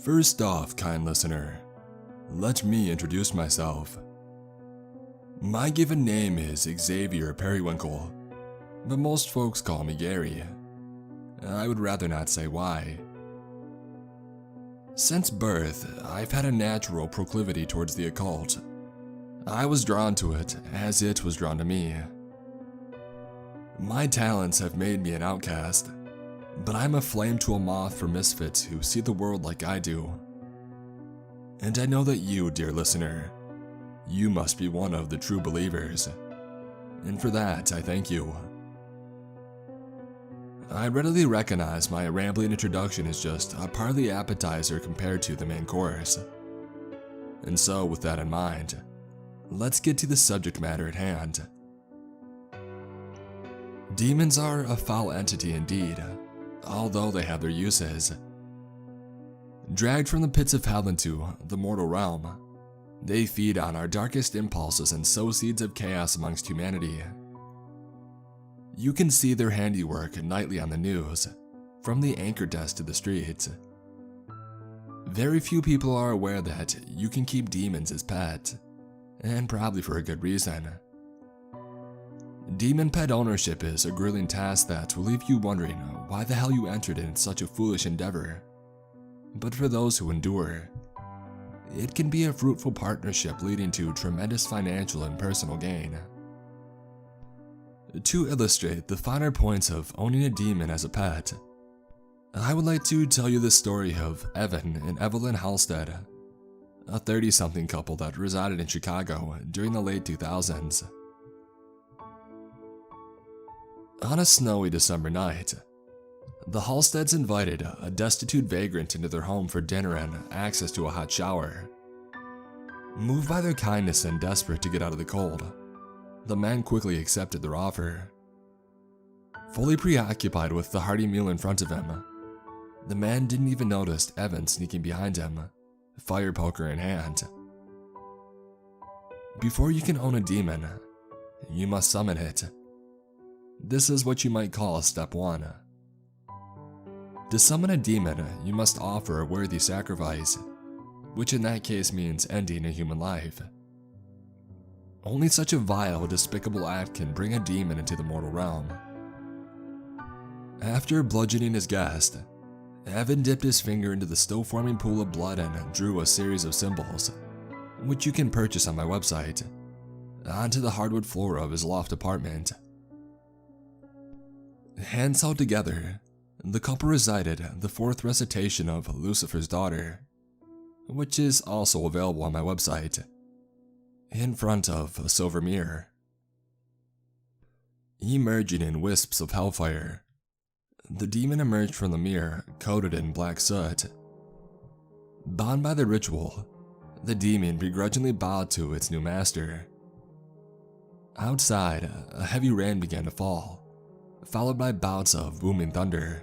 First off, kind listener, let me introduce myself. My given name is Xavier Periwinkle, but most folks call me Gary. I would rather not say why. Since birth, I've had a natural proclivity towards the occult. I was drawn to it as it was drawn to me. My talents have made me an outcast, but I'm a flame to a moth for misfits who see the world like I do. And I know that you, dear listener, you must be one of the true believers, and for that I thank you. I readily recognize my rambling introduction is just a part of the appetizer compared to the main course. And so, with that in mind, let's get to the subject matter at hand. Demons are a foul entity indeed, although they have their uses. Dragged from the pits of hell into the mortal realm, they feed on our darkest impulses and sow seeds of chaos amongst humanity. You can see their handiwork nightly on the news, from the anchor desk to the streets. Very few people are aware that you can keep demons as pets, and probably for a good reason. Demon pet ownership is a grueling task that will leave you wondering why the hell you entered in such a foolish endeavor. But for those who endure, it can be a fruitful partnership leading to tremendous financial and personal gain. To illustrate the finer points of owning a demon as a pet, I would like to tell you the story of Evan and Evelyn Halstead, a 30-something couple that resided in Chicago during the late 2000s. On a snowy December night, the Halsteads invited a destitute vagrant into their home for dinner and access to a hot shower. Moved by their kindness and desperate to get out of the cold, the man quickly accepted their offer. Fully preoccupied with the hearty meal in front of him, the man didn't even notice Evan sneaking behind him, fire poker in hand. Before you can own a demon, you must summon it. This is what you might call step 1. To summon a demon, you must offer a worthy sacrifice, which in that case means ending a human life. Only such a vile, despicable act can bring a demon into the mortal realm. After bludgeoning his guest, Evan dipped his finger into the still-forming pool of blood and drew a series of symbols, which you can purchase on my website, onto the hardwood floor of his loft apartment. Hands held together, the couple recited the 4th recitation of Lucifer's Daughter, which is also available on my website, in front of a silver mirror. Emerging in wisps of hellfire, the demon emerged from the mirror coated in black soot. Bound by the ritual, the demon begrudgingly bowed to its new master. Outside, a heavy rain began to fall, followed by bouts of booming thunder.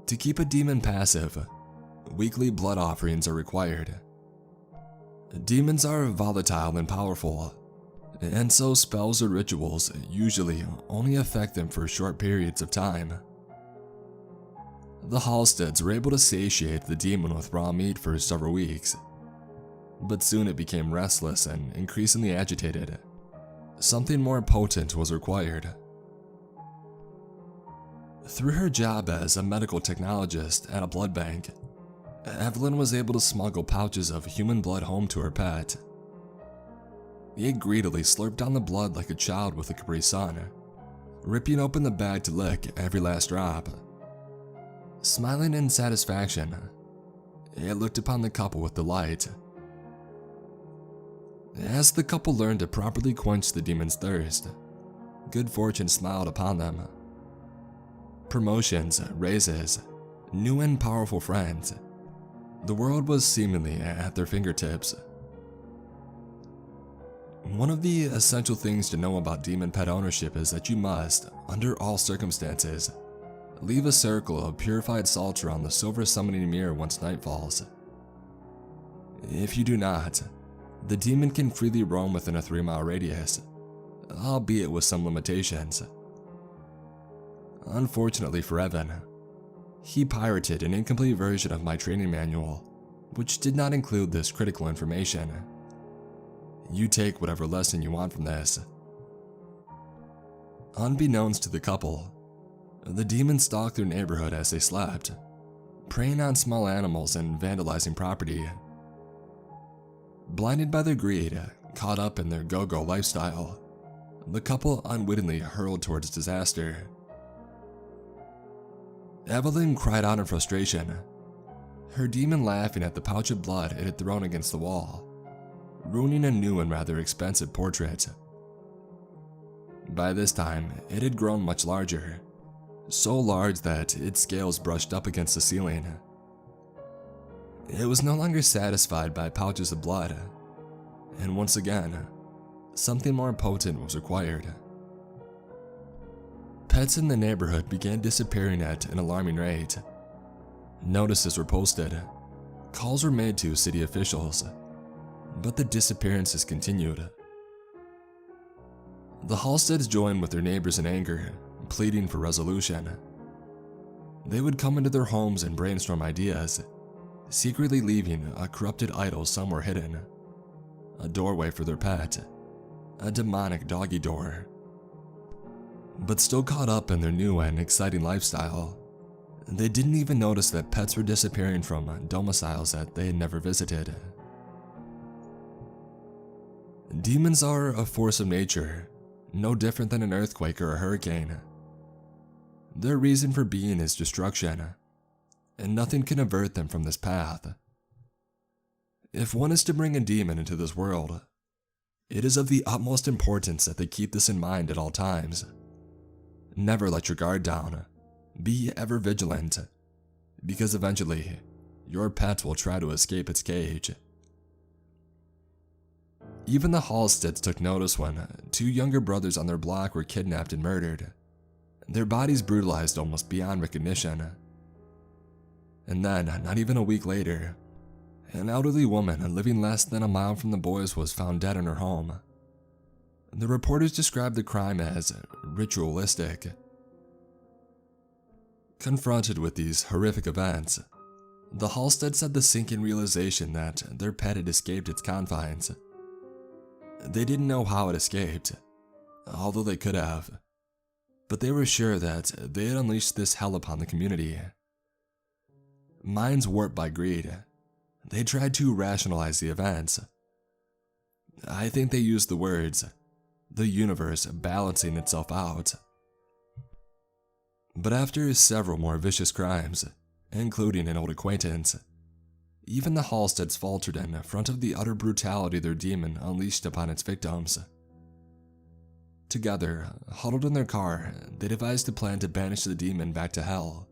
To keep a demon passive, weekly blood offerings are required. Demons are volatile and powerful, and so spells or rituals usually only affect them for short periods of time. The Halsteads were able to satiate the demon with raw meat for several weeks, but soon it became restless and increasingly agitated. Something more potent was required. Through her job as a medical technologist at a blood bank, Evelyn was able to smuggle pouches of human blood home to her pet. He greedily slurped down the blood like a child with a Capri Sun, ripping open the bag to lick every last drop. Smiling in satisfaction, it looked upon the couple with delight. As the couple learned to properly quench the demon's thirst, good fortune smiled upon them. Promotions, raises, new and powerful friends. The world was seemingly at their fingertips. One of the essential things to know about demon pet ownership is that you must, under all circumstances, leave a circle of purified salt around the silver summoning mirror once night falls. If you do not, the demon can freely roam within a 3-mile radius, albeit with some limitations. Unfortunately for Evan, He pirated an incomplete version of my training manual, which did not include this critical information. You take whatever lesson you want from this. Unbeknownst to the couple, the demons stalked their neighborhood as they slept, preying on small animals and vandalizing property. Blinded by their greed, caught up in their go-go lifestyle, the couple unwittingly hurled towards disaster. Evelyn cried out in frustration, her demon laughing at the pouch of blood it had thrown against the wall, ruining a new and rather expensive portrait. By this time, it had grown much larger, so large that its scales brushed up against the ceiling. It was no longer satisfied by pouches of blood, and once again, something more potent was required. Pets in the neighborhood began disappearing at an alarming rate. Notices were posted, calls were made to city officials, but the disappearances continued. The Halsteads joined with their neighbors in anger, pleading for resolution. They would come into their homes and brainstorm ideas, secretly leaving a corrupted idol somewhere hidden, a doorway for their pet, a demonic doggy door. But still caught up in their new and exciting lifestyle, they didn't even notice that pets were disappearing from domiciles that they had never visited. Demons are a force of nature, no different than an earthquake or a hurricane. Their reason for being is destruction, and nothing can avert them from this path. If one is to bring a demon into this world, it is of the utmost importance that they keep this in mind at all times. Never let your guard down. Be ever vigilant, because eventually, your pet will try to escape its cage. Even the Halsteads took notice when 2 younger brothers on their block were kidnapped and murdered, their bodies brutalized almost beyond recognition. And then, not even a week later, an elderly woman living less than a mile from the boys was found dead in her home. The reporters described the crime as ritualistic. Confronted with these horrific events, the Halsteads had the sinking realization that their pet had escaped its confines. They didn't know how it escaped, although they could have, but they were sure that they had unleashed this hell upon the community. Minds warped by greed, they tried to rationalize the events. I think they used the words, the universe balancing itself out. But after several more vicious crimes, including an old acquaintance, even the Halsteads faltered in front of the utter brutality their demon unleashed upon its victims. Together, huddled in their car, they devised a plan to banish the demon back to hell.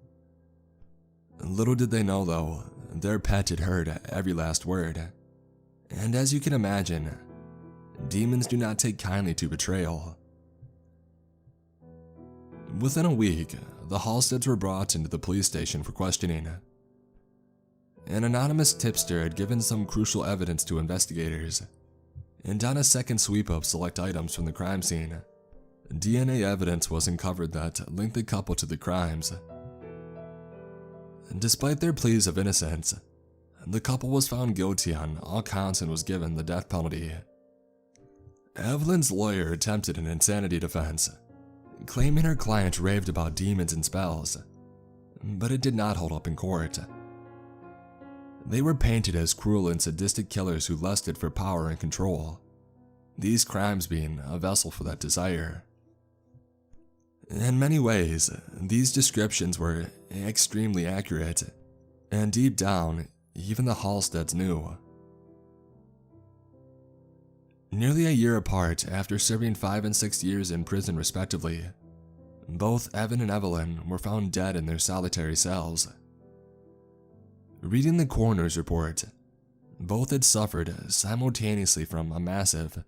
Little did they know, though, their pet had heard every last word, and as you can imagine, demons do not take kindly to betrayal. Within a week, the Halsteads were brought into the police station for questioning. An anonymous tipster had given some crucial evidence to investigators, and on a second sweep of select items from the crime scene, DNA evidence was uncovered that linked the couple to the crimes. Despite their pleas of innocence, the couple was found guilty on all counts and was given the death penalty. Evelyn's lawyer attempted an insanity defense, claiming her client raved about demons and spells, but it did not hold up in court. They were painted as cruel and sadistic killers who lusted for power and control, these crimes being a vessel for that desire. In many ways, these descriptions were extremely accurate, and deep down, even the Halsteads knew. Nearly a year apart, after serving 5 and 6 years in prison respectively, both Evan and Evelyn were found dead in their solitary cells. Reading the coroner's report, both had suffered simultaneously from a massive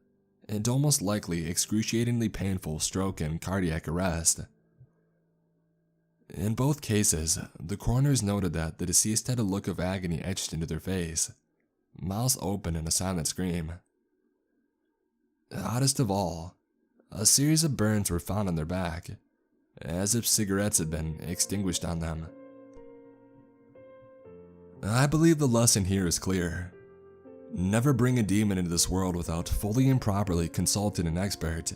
and almost likely excruciatingly painful stroke and cardiac arrest. In both cases, the coroners noted that the deceased had a look of agony etched into their face, mouths open in a silent scream. Oddest of all, a series of burns were found on their back, as if cigarettes had been extinguished on them. I believe the lesson here is clear. Never bring a demon into this world without fully and properly consulting an expert.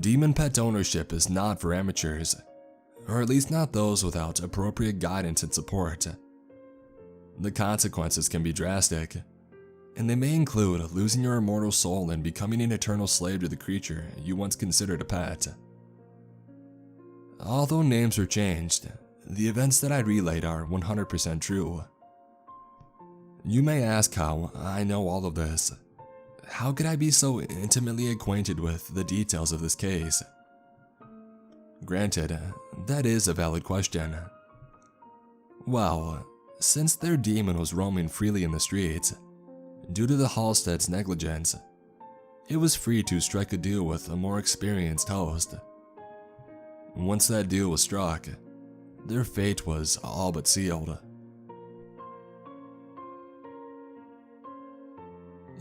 Demon pet ownership is not for amateurs, or at least not those without appropriate guidance and support. The consequences can be drastic, and they may include losing your immortal soul and becoming an eternal slave to the creature you once considered a pet. Although names were changed, the events that I relayed are 100% true. You may ask how I know all of this. How could I be so intimately acquainted with the details of this case? Granted, that is a valid question. Well, since their demon was roaming freely in the streets, due to the Halsteads' negligence, it was free to strike a deal with a more experienced host. Once that deal was struck, their fate was all but sealed.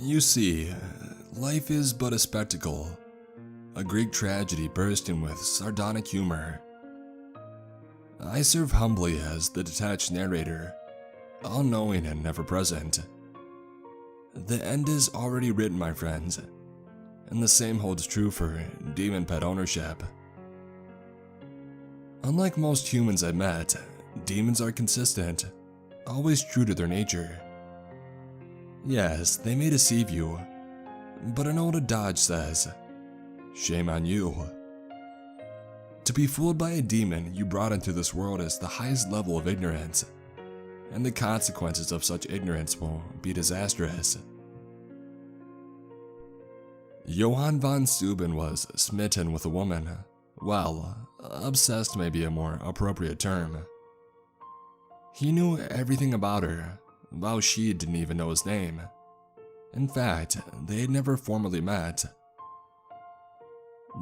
You see, life is but a spectacle, a Greek tragedy bursting with sardonic humor. I serve humbly as the detached narrator, all-knowing and ever-present. The end is already written, my friends, and the same holds true for demon pet ownership. Unlike most humans I've met, demons are consistent, always true to their nature. Yes, they may deceive you, but an old adage says, shame on you. To be fooled by a demon you brought into this world is the highest level of ignorance, and the consequences of such ignorance will be disastrous. Johann von Steuben was smitten with a woman. Well, obsessed may be a more appropriate term. He knew everything about her, while she didn't even know his name. In fact, they had never formally met.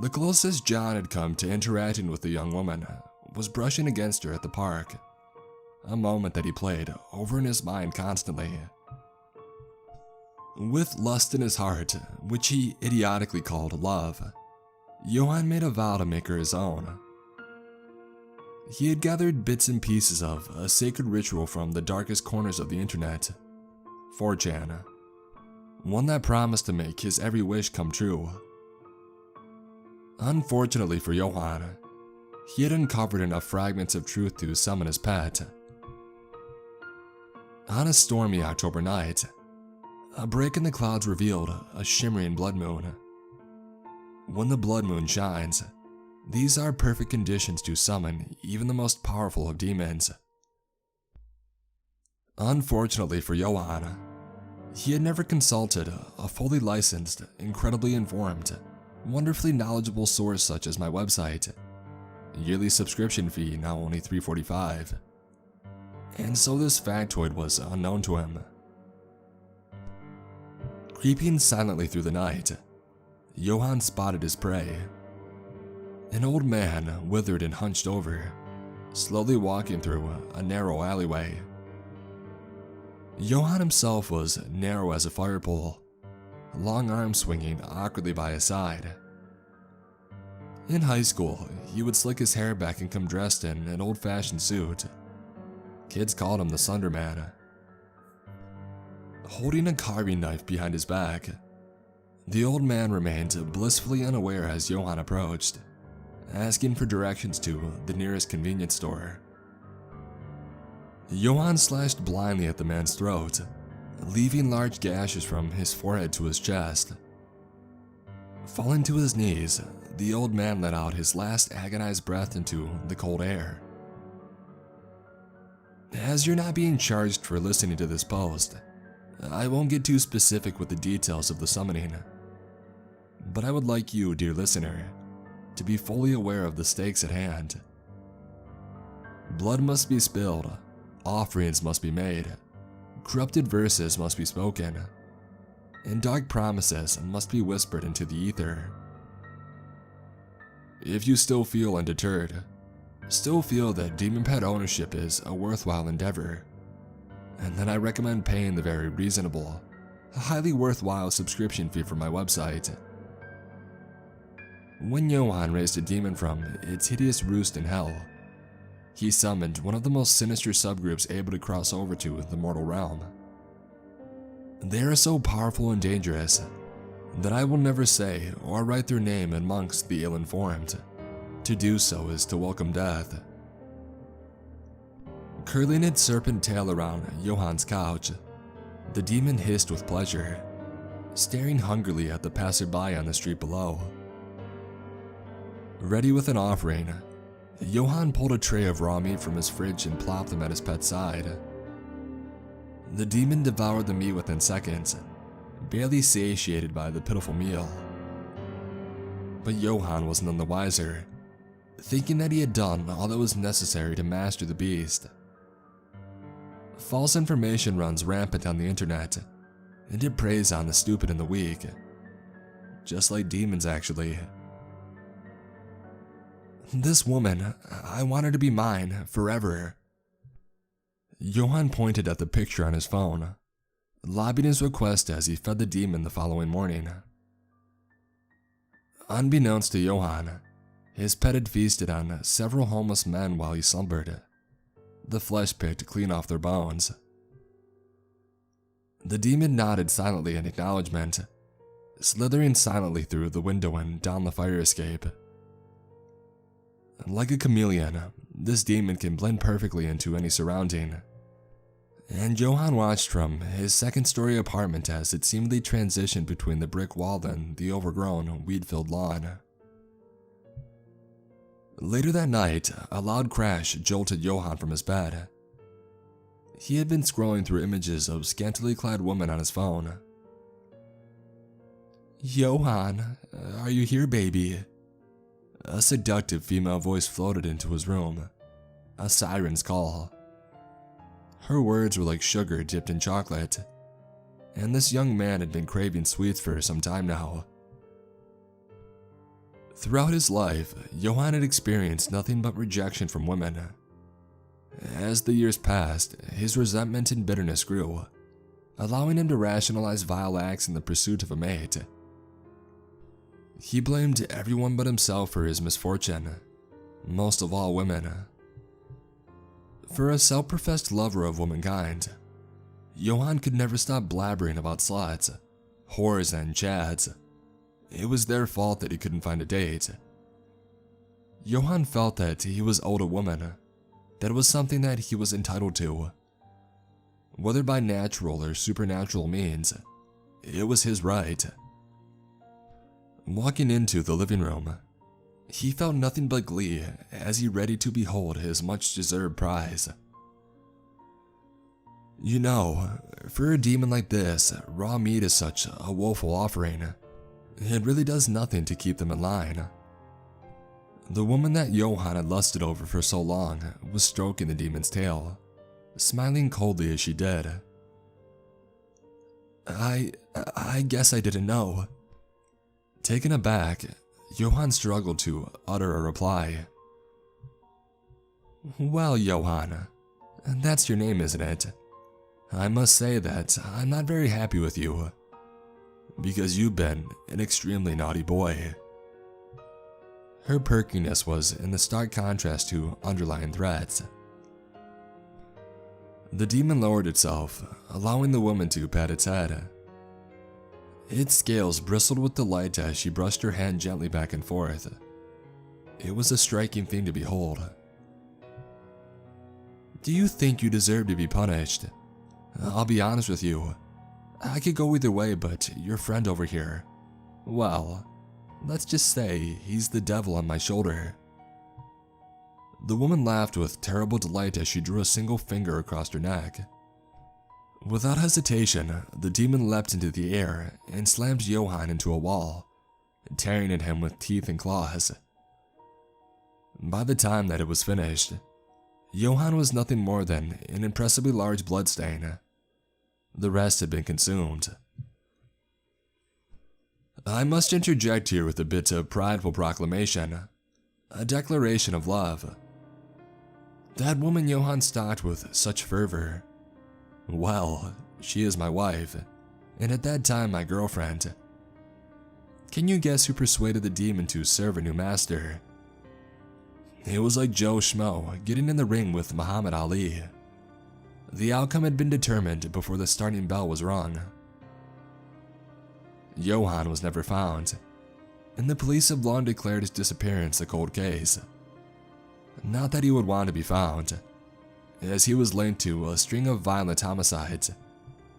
The closest John had come to interacting with the young woman was brushing against her at the park, a moment that he played over in his mind constantly. With lust in his heart, which he idiotically called love, Johann made a vow to make her his own. He had gathered bits and pieces of a sacred ritual from the darkest corners of the internet, 4chan, one that promised to make his every wish come true. Unfortunately for Johann, he had uncovered enough fragments of truth to summon his pet. On a stormy October night, a break in the clouds revealed a shimmering blood moon. When the blood moon shines, these are perfect conditions to summon even the most powerful of demons. Unfortunately for Johann, he had never consulted a fully licensed, incredibly informed, wonderfully knowledgeable source such as my website. Yearly subscription fee now only $3.45. And so this factoid was unknown to him. Creeping silently through the night, Johann spotted his prey. An old man, withered and hunched over, slowly walking through a narrow alleyway. Johann himself was narrow as a fire pole, long arms swinging awkwardly by his side. In high school, he would slick his hair back and come dressed in an old-fashioned suit. Kids called him the Sunder Man. Holding a carving knife behind his back, the old man remained blissfully unaware as Johann approached, asking for directions to the nearest convenience store. Johann slashed blindly at the man's throat, leaving large gashes from his forehead to his chest. Falling to his knees, the old man let out his last agonized breath into the cold air. As you're not being charged for listening to this post, I won't get too specific with the details of the summoning, but I would like you, dear listener, to be fully aware of the stakes at hand. Blood must be spilled, offerings must be made, corrupted verses must be spoken, and dark promises must be whispered into the ether. If you still feel undeterred, still feel that demon pet ownership is a worthwhile endeavor, and then I recommend paying the very reasonable, highly worthwhile subscription fee for my website. When Johann raised a demon from its hideous roost in hell, he summoned one of the most sinister subgroups able to cross over to the mortal realm. They are so powerful and dangerous that I will never say or write their name amongst the ill-informed. To do so is to welcome death. Curling its serpent tail around Johann's couch, the demon hissed with pleasure, staring hungrily at the passerby on the street below. Ready with an offering, Johann pulled a tray of raw meat from his fridge and plopped them at his pet's side. The demon devoured the meat within seconds, barely satiated by the pitiful meal. But Johann was none the wiser, thinking that he had done all that was necessary to master the beast. False information runs rampant on the internet, and it preys on the stupid and the weak. Just like demons, actually. This woman, I want her to be mine, forever. Johann pointed at the picture on his phone, lobbying his request as he fed the demon the following morning. Unbeknownst to Johann, his pet had feasted on several homeless men while he slumbered, the flesh picked clean off their bones. The demon nodded silently in acknowledgement, slithering silently through the window and down the fire escape. Like a chameleon, this demon can blend perfectly into any surrounding, and Johann watched from his second-story apartment as it seemingly transitioned between the brick wall and the overgrown, weed-filled lawn. Later that night, a loud crash jolted Johann from his bed. He had been scrolling through images of scantily clad women on his phone. "Johann, are you here, baby?" A seductive female voice floated into his room, a siren's call. Her words were like sugar dipped in chocolate, and this young man had been craving sweets for some time now. Throughout his life, Johann had experienced nothing but rejection from women. As the years passed, his resentment and bitterness grew, allowing him to rationalize vile acts in the pursuit of a mate. He blamed everyone but himself for his misfortune, most of all women. For a self-professed lover of womankind, Johann could never stop blabbering about sluts, whores, and chads. It was their fault that he couldn't find a date. Johann felt that he was owed a woman, that it was something that he was entitled to. Whether by natural or supernatural means, it was his right. Walking into the living room, he felt nothing but glee as he ready to behold his much-deserved prize. You know, for a demon like this, raw meat is such a woeful offering. It really does nothing to keep them in line. The woman that Johann had lusted over for so long was stroking the demon's tail, smiling coldly as she did. I guess I didn't know." Taken aback, Johann struggled to utter a reply. "Well, Johann, that's your name, isn't it? I must say that I'm not very happy with you, because you've been an extremely naughty boy." Her perkiness was in the stark contrast to underlying threats. The demon lowered itself, allowing the woman to pat its head. Its scales bristled with delight as she brushed her hand gently back and forth. It was a striking thing to behold. "Do you think you deserve to be punished? I'll be honest with you. I could go either way, but your friend over here, well, let's just say he's the devil on my shoulder." The woman laughed with terrible delight as she drew a single finger across her neck. Without hesitation, the demon leapt into the air and slammed Johann into a wall, tearing at him with teeth and claws. By the time that it was finished, Johann was nothing more than an impressively large bloodstain. The rest had been consumed. I must interject here with a bit of prideful proclamation, a declaration of love. That woman Johann stalked with such fervor, well, she is my wife, and at that time my girlfriend. Can you guess who persuaded the demon to serve a new master? It was like Joe Schmo getting in the ring with Muhammad Ali. The outcome had been determined before the starting bell was rung. Johann was never found, and the police have long declared his disappearance a cold case. Not that he would want to be found, as he was linked to a string of violent homicides,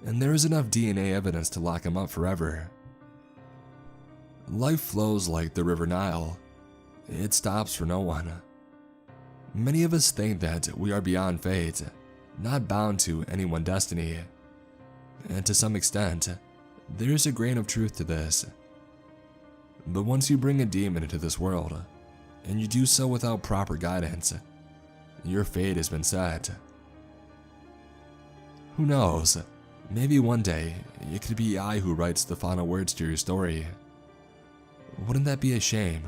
and there is enough DNA evidence to lock him up forever. Life flows like the River Nile. It stops for no one. Many of us think that we are beyond fate, not bound to any one destiny. And to some extent, there is a grain of truth to this. But once you bring a demon into this world, and you do so without proper guidance, your fate has been set. Who knows, maybe one day it could be I who writes the final words to your story. Wouldn't that be a shame?